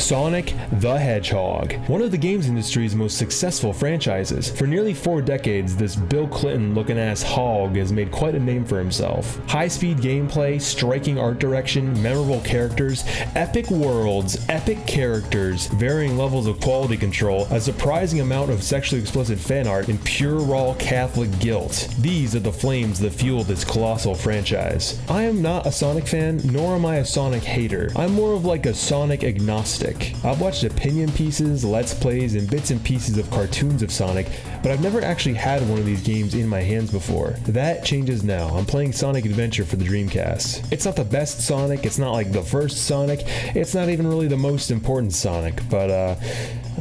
Sonic the Hedgehog, one of the games industry's most successful franchises. For nearly 4 decades, this Bill Clinton looking ass hog has made quite a name for himself. High-speed gameplay, striking art direction, memorable characters, epic worlds, epic characters, varying levels of quality control, a surprising amount of sexually explicit fan art, and pure raw Catholic guilt. These are the flames that fuel this colossal franchise. I am not a Sonic fan, nor am I a Sonic hater. I'm more of like a Sonic agnostic. I've watched opinion pieces, let's plays, and bits and pieces of cartoons of Sonic, but I've never actually had one of these games in my hands before. That changes now. I'm playing Sonic Adventure for the Dreamcast. It's not the best Sonic, it's not like the first Sonic, it's not even really the most important Sonic, but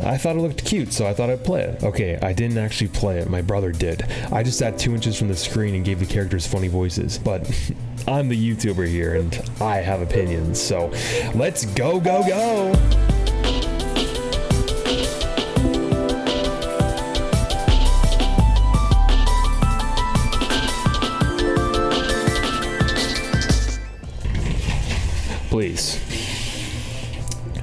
I thought it looked cute, so I thought I'd play it. Okay, I didn't actually play it, my brother did. I just sat 2 inches from the screen and gave the characters funny voices, but I'm the YouTuber here and I have opinions, so let's go, go, go! Please.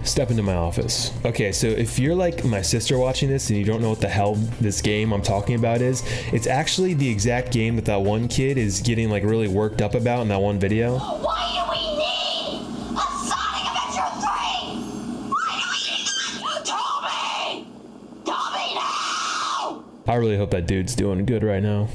Step into my office. Okay, so if you're like my sister watching this and you don't know what the hell this game I'm talking about is, it's actually the exact game that one kid is getting like really worked up about in that one video. Why do we need a Sonic Adventure 3? Why do we need that? Tell me! Tell me now! I really hope that dude's doing good right now.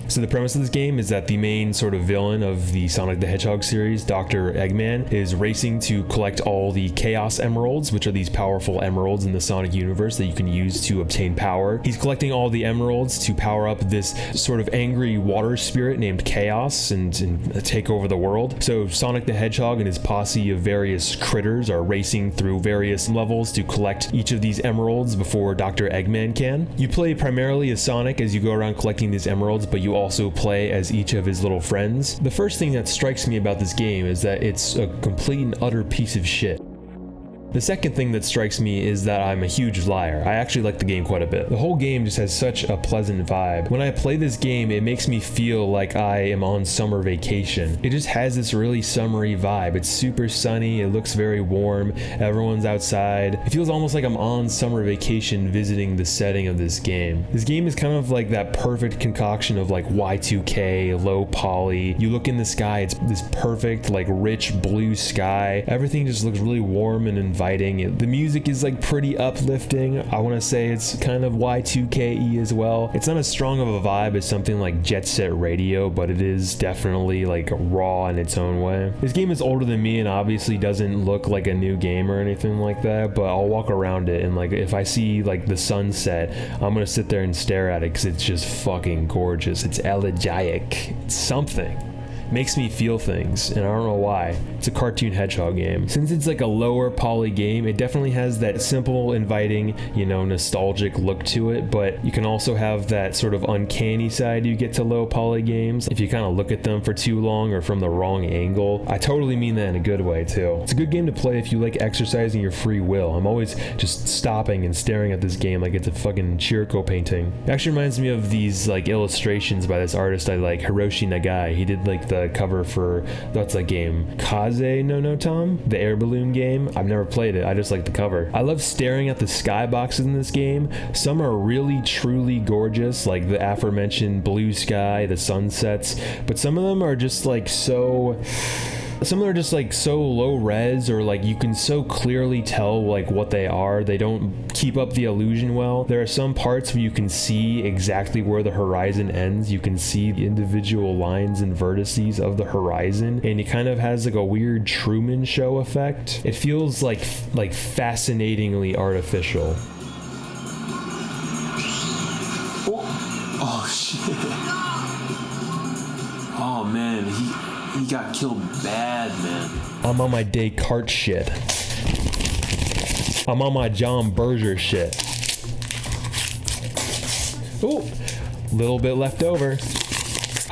So the premise of this game is that the main sort of villain of the Sonic the Hedgehog series, Dr. Eggman, is racing to collect all the Chaos Emeralds, which are these powerful emeralds in the Sonic universe that you can use to obtain power. He's collecting all the emeralds to power up this sort of angry water spirit named Chaos and take over the world. So Sonic the Hedgehog and his posse of various critters are racing through various levels to collect each of these emeralds before Dr. Eggman can. You play primarily as Sonic as you go around collecting these emeralds, but you also play as each of his little friends. The first thing that strikes me about this game is that it's a complete and utter piece of shit. The second thing that strikes me is that I'm a huge liar. I actually like the game quite a bit. The whole game just has such a pleasant vibe. When I play this game, it makes me feel like I am on summer vacation. It just has this really summery vibe. It's super sunny, it looks very warm, everyone's outside. It feels almost like I'm on summer vacation visiting the setting of this game. This game is kind of like that perfect concoction of like Y2K, low poly. You look in the sky, it's this perfect like rich blue sky. Everything just looks really warm and inviting. The music is like pretty uplifting. I want to say it's kind of Y2K-y as well. It's not as strong of a vibe as something like Jet Set Radio, but it is definitely like raw in its own way. This game is older than me and obviously doesn't look like a new game or anything like that, but I'll walk around it and like if I see like the sunset, I'm gonna sit there and stare at it because it's just fucking gorgeous. It's elegiac. It's something. Makes me feel things, and I don't know why. It's a cartoon hedgehog game. Since it's like a lower poly game, it definitely has that simple, inviting, you know, nostalgic look to it, but you can also have that sort of uncanny side you get to low poly games if you kind of look at them for too long or from the wrong angle. I totally mean that in a good way too. It's a good game to play if you like exercising your free will. I'm always just stopping and staring at this game like it's a fucking Chirico painting. It actually reminds me of these like illustrations by this artist I like, Hiroshi Nagai. He did like the cover for, what's that game? Kaze no no Tom? The air balloon game? I've never played it, I just like the cover. I love staring at the skyboxes in this game. Some are really truly gorgeous, like the aforementioned blue sky, the sunsets, but some of them are just like so low res, or like you can so clearly tell like what they are. They don't keep up the illusion well. There are some parts where you can see exactly where the horizon ends. You can see the individual lines and vertices of the horizon, and it kind of has like a weird Truman Show effect. It feels like fascinatingly artificial. Oh shit. Oh man, he got killed bad, man. I'm on my Descartes shit. I'm on my John Berger shit. Ooh, little bit left over.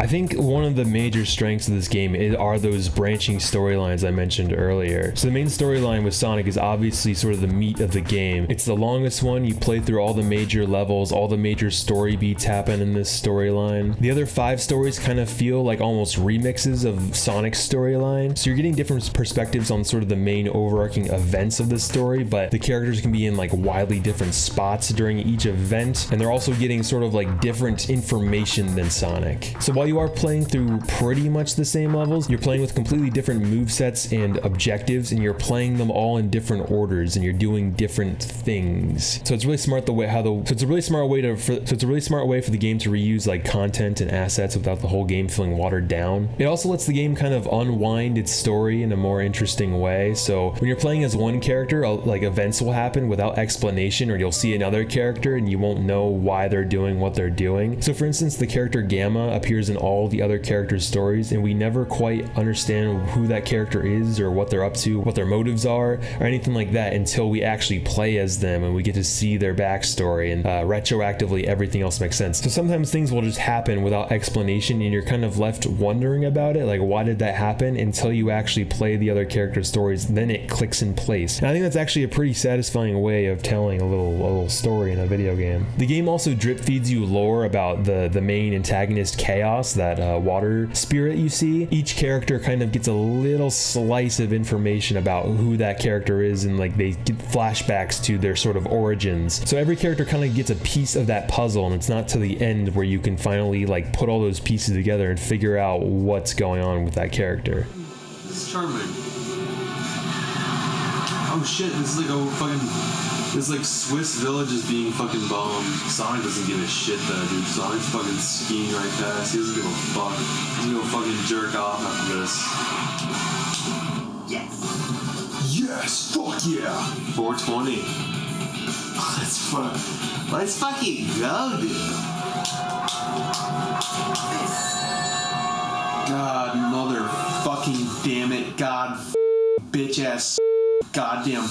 I think one of the major strengths of this game are those branching storylines I mentioned earlier. So the main storyline with Sonic is obviously sort of the meat of the game. It's the longest one. You play through all the major levels, all the major story beats happen in this storyline. The other 5 stories kind of feel like almost remixes of Sonic's storyline. So you're getting different perspectives on sort of the main overarching events of the story, but the characters can be in like wildly different spots during each event, and they're also getting sort of like different information than Sonic. So while you are playing through pretty much the same levels, you're playing with completely different movesets and objectives, and you're playing them all in different orders, and you're doing different things. So it's really smart it's a really smart way for the game to reuse like content and assets without the whole game feeling watered down. It also lets the game kind of unwind its story in a more interesting way. So when you're playing as one character, like events will happen without explanation, or you'll see another character and you won't know why they're doing what they're doing. So for instance, the character Gamma appears in all the other characters' stories, and we never quite understand who that character is or what they're up to, what their motives are, or anything like that until we actually play as them and we get to see their backstory, and retroactively everything else makes sense. So sometimes things will just happen without explanation and you're kind of left wondering about it, like why did that happen, until you actually play the other character stories, then it clicks in place. And I think that's actually a pretty satisfying way of telling a little story in a video game. The game also drip feeds you lore about the main antagonist Chaos, that water spirit you see. Each character kind of gets a little slice of information about who that character is, and like they get flashbacks to their sort of origins. So every character kind of gets a piece of that puzzle, and it's not to the end where you can finally like put all those pieces together and figure out what's going on with that character. This is charming. Oh shit, this is like a fucking... This like Swiss village is being fucking bombed. Sonic doesn't give a shit though, dude. Sonic's fucking skiing right past. He doesn't give a fuck. He's gonna go fucking jerk off after this. Yes. Yes, fuck yeah. 420. Let's fucking go, dude. God, mother fucking damn it. God, bitch ass, goddamn.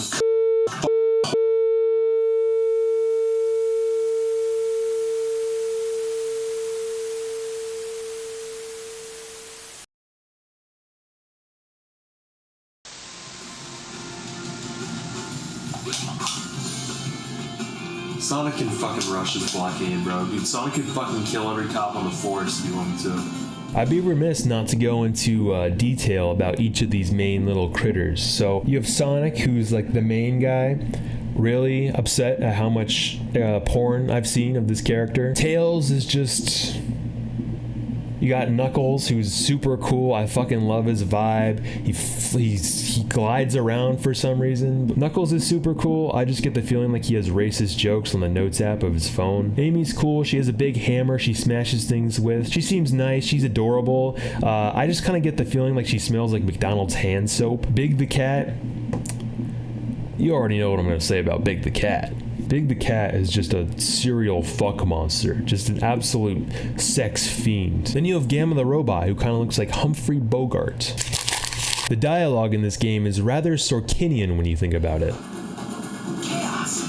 Sonic can fucking rush this blockade, bro. Dude, Sonic can fucking kill every cop on the force if he wanted to. I'd be remiss not to go into detail about each of these main little critters. So you have Sonic, who's like the main guy, really upset at how much porn I've seen of this character. Tails is just... You got Knuckles, who's super cool. I fucking love his vibe. He glides around for some reason. Knuckles is super cool. I just get the feeling like he has racist jokes on the notes app of his phone. Amy's cool. She has a big hammer she smashes things with. She seems nice. She's adorable. I just kind of get the feeling like she smells like McDonald's hand soap. Big the Cat. You already know what I'm going to say about Big the Cat. Big the Cat is just a serial fuck monster, just an absolute sex fiend. Then you have Gamma the Robot, who kind of looks like Humphrey Bogart. The dialogue in this game is rather Sorkinian when you think about it. Chaos.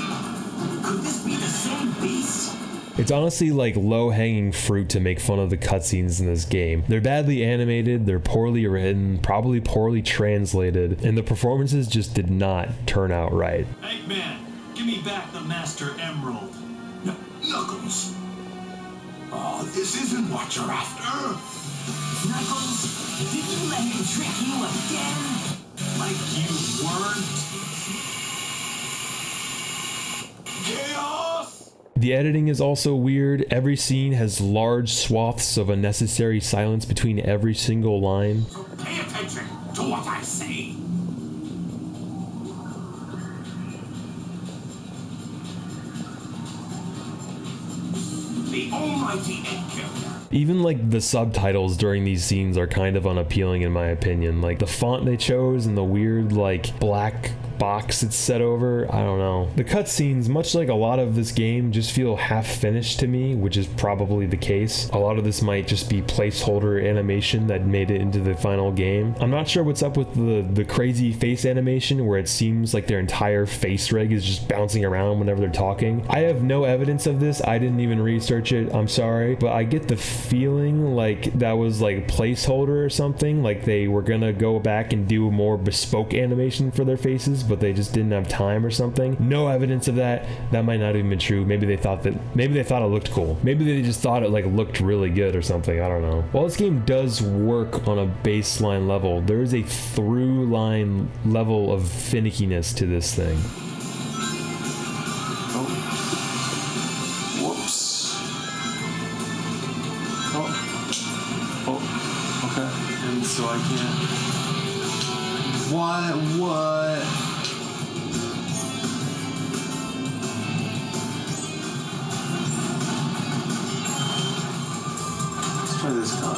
Could this be the same beast? It's honestly like low-hanging fruit to make fun of the cutscenes in this game. They're badly animated, they're poorly written, probably poorly translated, and the performances just did not turn out right. Eggman! Give me back the Master Emerald. Knuckles. Oh, this isn't what you're after. Knuckles, did you let him trick you again? Like you weren't? Chaos! The editing is also weird. Every scene has large swaths of unnecessary silence between every single line. So pay attention to what I say. The almighty egg killer. Even like the subtitles during these scenes are kind of unappealing in my opinion. Like the font they chose and the weird like black box it's set over. I don't know. The cutscenes, much like a lot of this game, just feel half finished to me, which is probably the case. A lot of this might just be placeholder animation that made it into the final game. I'm not sure what's up with the crazy face animation where it seems like their entire face rig is just bouncing around whenever they're talking. I have no evidence of this. I didn't even research it. I'm sorry, but I get the feeling like that was like placeholder or something, like they were gonna go back and do more bespoke animation for their faces, but they just didn't have time or something. No evidence of that. That might not even be true. Maybe they thought it looked cool. Maybe they just thought it like looked really good or something. I don't know. While this game does work on a baseline level, there is a through line level of finickiness to this thing. Oh. Whoops. Oh, okay. And so I can't. What? Let's try this guy.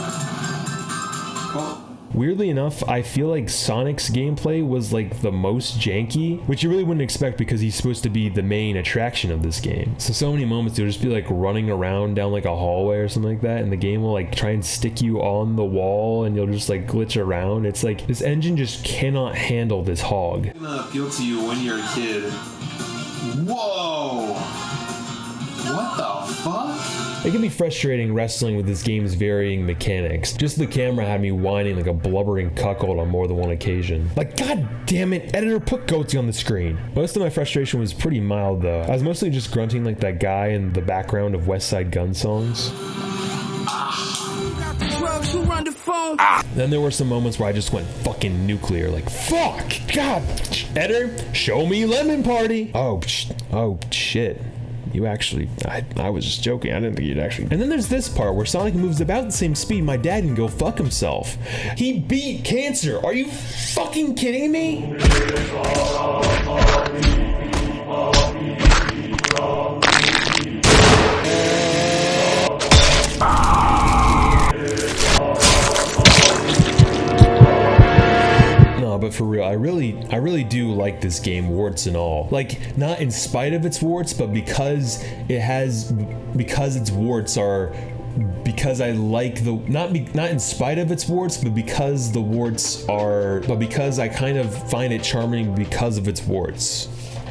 Oh. Weirdly enough, I feel like Sonic's gameplay was like the most janky, which you really wouldn't expect because he's supposed to be the main attraction of this game. So many moments you'll just be like running around down like a hallway or something like that, and the game will like try and stick you on the wall and you'll just like glitch around. It's like this engine just cannot handle this hog. It's gonna appeal to you when you're a kid. Whoa! What the fuck? It can be frustrating wrestling with this game's varying mechanics. Just the camera had me whining like a blubbering cuckold on more than one occasion. Like, god damn it, editor, put goatsy on the screen. Most of my frustration was pretty mild though. I was mostly just grunting like that guy in the background of Westside Gunn songs. Then there were some moments where I just went fucking nuclear, like, fuck, god, editor, show me lemon party. Oh shit. You actually, I was just joking. I didn't think you'd actually. And then there's this part where Sonic moves about the same speed my dad can go fuck himself. He beat cancer. Are you fucking kidding me? But for real, I really do like this game, warts and all. Like, not in spite of its warts, but because its warts are, because I like the, not in spite of its warts, but because the warts are, but because I kind of find it charming because of its warts.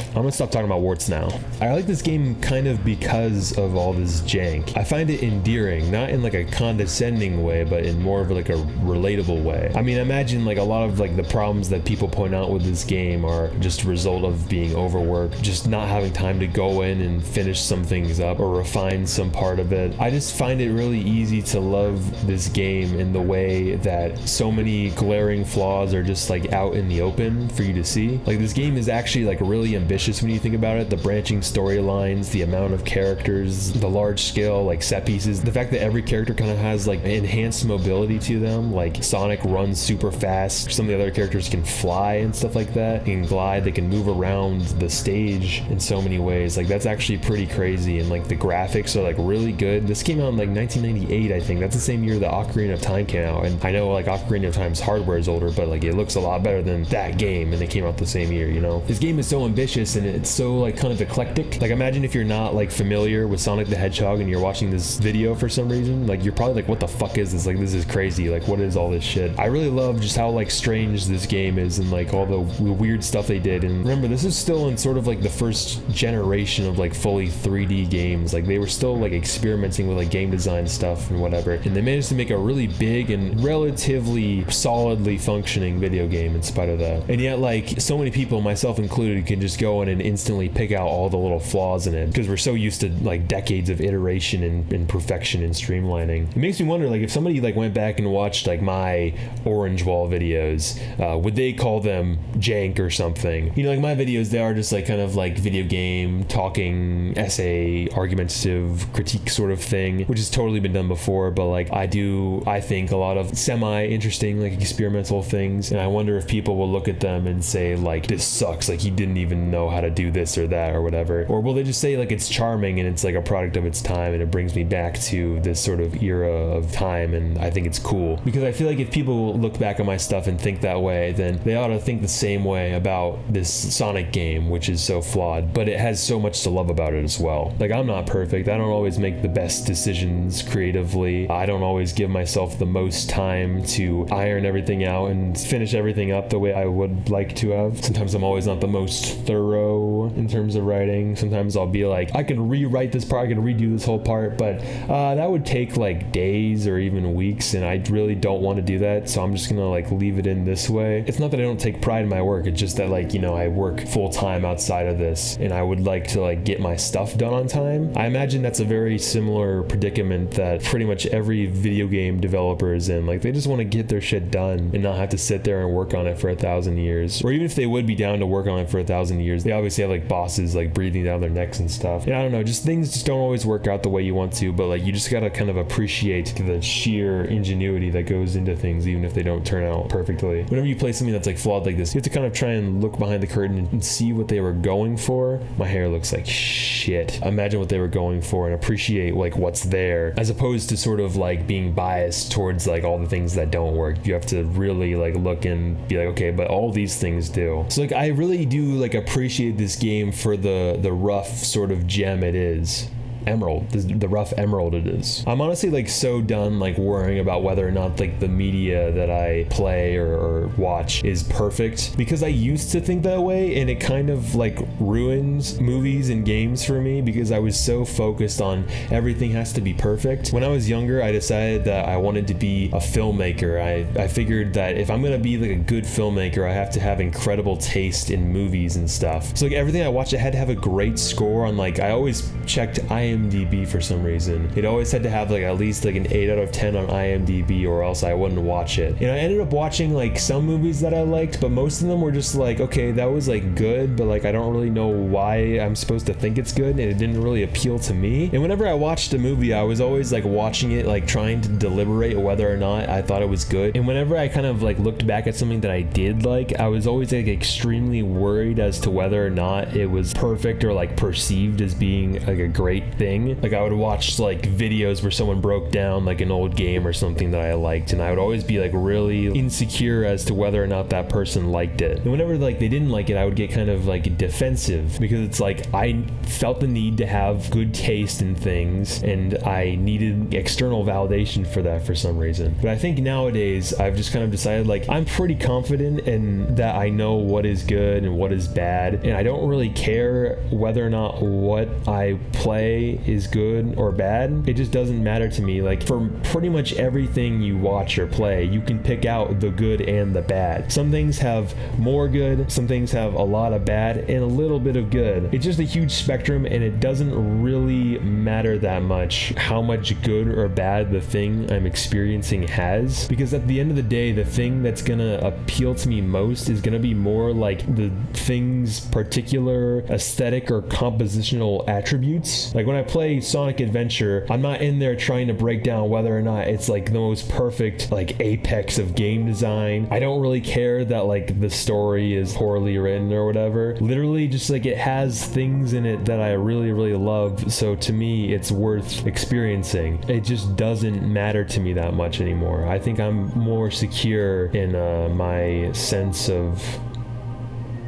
I'm gonna stop talking about warts now. I like this game kind of because of all this jank. I find it endearing, not in like a condescending way, but in more of like a relatable way. I mean, imagine like a lot of like the problems that people point out with this game are just a result of being overworked, just not having time to go in and finish some things up or refine some part of it. I just find it really easy to love this game in the way that so many glaring flaws are just like out in the open for you to see. Like, this game is actually like really ambitious when you think about it. The branching storylines, the amount of characters, the large scale like set pieces, the fact that every character kind of has like enhanced mobility to them. Like, Sonic runs super fast, some of the other characters can fly and stuff like that. They can glide, they can move around the stage in so many ways. Like, that's actually pretty crazy, and like the graphics are like really good. This came out in like 1998, I think. That's the same year that Ocarina of Time came out, and I know like Ocarina of Time's hardware is older, but like it looks a lot better than that game, and it came out the same year, you know? This game is so ambitious and it's so like kind of eclectic. Like, imagine if you're not like familiar with Sonic the Hedgehog and you're watching this video for some reason, like you're probably like, what the fuck is this? Like, this is crazy. Like, what is all this shit? I really love just how like strange this game is and like all the weird stuff they did. And remember, this is still in sort of like the first generation of like fully 3D games. Like, they were still like experimenting with like game design stuff and whatever, and they managed to make a really big and relatively solidly functioning video game in spite of that. And yet, like, so many people, myself included, can just go in and instantly pick out all the little flaws in it because we're so used to like decades of iteration and perfection and streamlining. It makes me wonder, like, if somebody like went back and watched like my orangewall videos, would they call them jank or something? You know, like my videos, they are just like kind of like video game talking essay argumentative critique sort of thing, which has totally been done before. But like, I think a lot of semi interesting like experimental things, and I wonder if people will look at them and say like, this sucks, like he didn't even know how to do this or that or whatever? Or will they just say like it's charming and it's like a product of its time and it brings me back to this sort of era of time and I think it's cool? Because I feel like if people look back at my stuff and think that way, then they ought to think the same way about this Sonic game, which is so flawed, but it has so much to love about it as well. Like, I'm not perfect. I don't always make the best decisions creatively. I don't always give myself the most time to iron everything out and finish everything up the way I would like to have. Sometimes I'm always not the most thorough in terms of writing. Sometimes I'll be like, I can rewrite this part, I can redo this whole part, but that would take like days or even weeks, and I really don't want to do that, so I'm just gonna like leave it in this way. It's not that I don't take pride in my work, it's just that like, you know, I work full time outside of this and I would like to like get my stuff done on time. I imagine that's a very similar predicament that pretty much every video game developer is in. Like, they just want to get their shit done and not have to sit there and work on it for 1,000 years. Or even if they would be down to work on it for 1,000 years, they obviously have like bosses like breathing down their necks and stuff. And I don't know, just things just don't always work out the way you want to, but like you just gotta kind of appreciate the sheer ingenuity that goes into things, even if they don't turn out perfectly. Whenever you play something that's like flawed like this, you have to kind of try and look behind the curtain and see what they were going for. My hair looks like shit. Imagine what they were going for and appreciate like what's there, as opposed to sort of like being biased towards like all the things that don't work. You have to really like look and be like, okay, but all these things do. So like I really do like appreciate this game for the rough sort of gem it is. Emerald, the rough emerald it is. I'm honestly like so done like worrying about whether or not like the media that I play or watch is perfect, because I used to think that way, and it kind of like ruins movies and games for me because I was so focused on everything has to be perfect. When I was younger, I decided that I wanted to be a filmmaker. I figured that if I'm gonna be like a good filmmaker, I have to have incredible taste in movies and stuff. So like everything I watched, I had to have a great score on. Like, I always checked IMDb for some reason. It always had to have like at least like an 8 out of 10 on IMDb, or else I wouldn't watch it. And I ended up watching like some movies that I liked, but most of them were just like, okay, that was like good, but like I don't really know why I'm supposed to think it's good, and it didn't really appeal to me. And whenever I watched a movie, I was always like watching it, like trying to deliberate whether or not I thought it was good. And whenever I kind of like looked back at something that I did like, I was always like extremely worried as to whether or not it was perfect or like perceived as being like a great thing. Like, I would watch like videos where someone broke down like an old game or something that I liked, and I would always be like really insecure as to whether or not that person liked it. And whenever like they didn't like it, I would get kind of like defensive, because it's like I felt the need to have good taste in things, and I needed external validation for that for some reason. But I think nowadays I've just kind of decided like I'm pretty confident in that I know what is good and what is bad, and I don't really care whether or not what I play is good or bad. It just doesn't matter to me. Like, for pretty much everything you watch or play, you can pick out the good and the bad. Some things have more good, some things have a lot of bad, and a little bit of good. It's just a huge spectrum, and it doesn't really matter that much how much good or bad the thing I'm experiencing has, because at the end of the day, the thing that's gonna appeal to me most is gonna be more like the thing's particular aesthetic or compositional attributes. Like, when I play Sonic Adventure, I'm not in there trying to break down whether or not it's like the most perfect like apex of game design. I don't really care that like the story is poorly written or whatever. Literally, just like it has things in it that I really love, so to me it's worth experiencing. It just doesn't matter to me that much anymore. I think I'm more secure in my sense of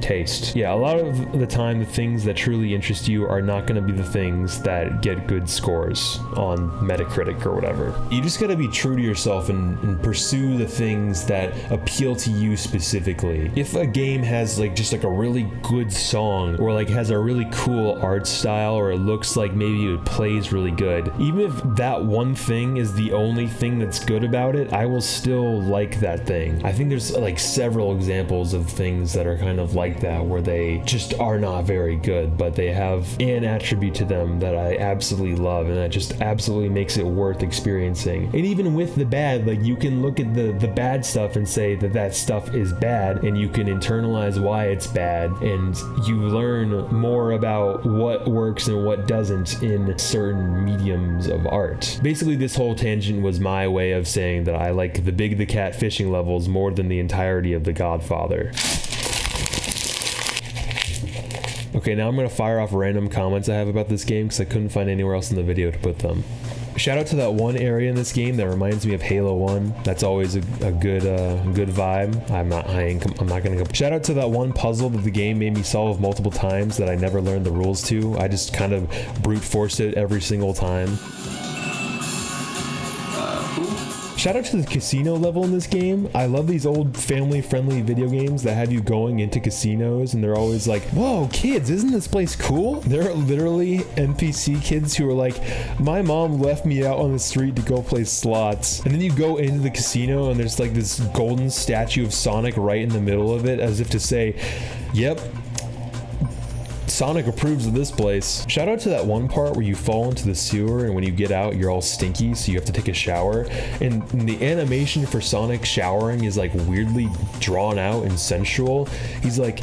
taste. Yeah, a lot of the time, the things that truly interest you are not going to be the things that get good scores on Metacritic or whatever. You just got to be true to yourself and pursue the things that appeal to you specifically. If a game has like just like a really good song, or like has a really cool art style, or it looks like maybe it plays really good, even if that one thing is the only thing that's good about it, I will still like that thing. I think there's like several examples of things that are kind of like that, where they just are not very good, but they have an attribute to them that I absolutely love, and that just absolutely makes it worth experiencing. And even with the bad, like, you can look at the bad stuff and say that that stuff is bad, and you can internalize why it's bad, and you learn more about what works and what doesn't in certain mediums of art. Basically, this whole tangent was my way of saying that I like the Big the Cat fishing levels more than the entirety of The Godfather. Okay, now I'm gonna fire off random comments I have about this game because I couldn't find anywhere else in the video to put them. Shout out to that one area in this game that reminds me of Halo 1. That's always a good vibe. I'm not gonna go. Shout out to that one puzzle that the game made me solve multiple times that I never learned the rules to. I just kind of brute forced it every single time. Shout out to the casino level in this game. I love these old family-friendly video games that have you going into casinos and they're always like, whoa, kids, isn't this place cool? They're literally NPC kids who are like, my mom left me out on the street to go play slots. And then you go into the casino and there's like this golden statue of Sonic right in the middle of it as if to say, yep, Sonic approves of this place. Shout out to that one part where you fall into the sewer and when you get out you're all stinky so you have to take a shower, and the animation for Sonic showering is like weirdly drawn out and sensual. He's like,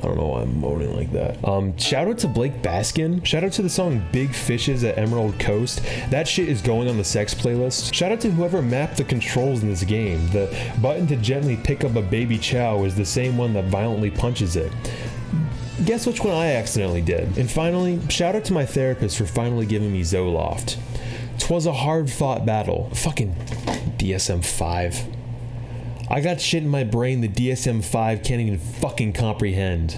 I don't know why I'm moaning like that. Shout out to Blake Baskin. Shout out to the song Big Fishes at Emerald Coast. That shit is going on the sex playlist. Shout out to whoever mapped the controls in this game. The button to gently pick up a baby chow is the same one that violently punches it. Guess which one I accidentally did. And finally, shout out to my therapist for finally giving me Zoloft. 'Twas a hard-fought battle. Fucking DSM-5. I got shit in my brain the DSM-5 can't even fucking comprehend.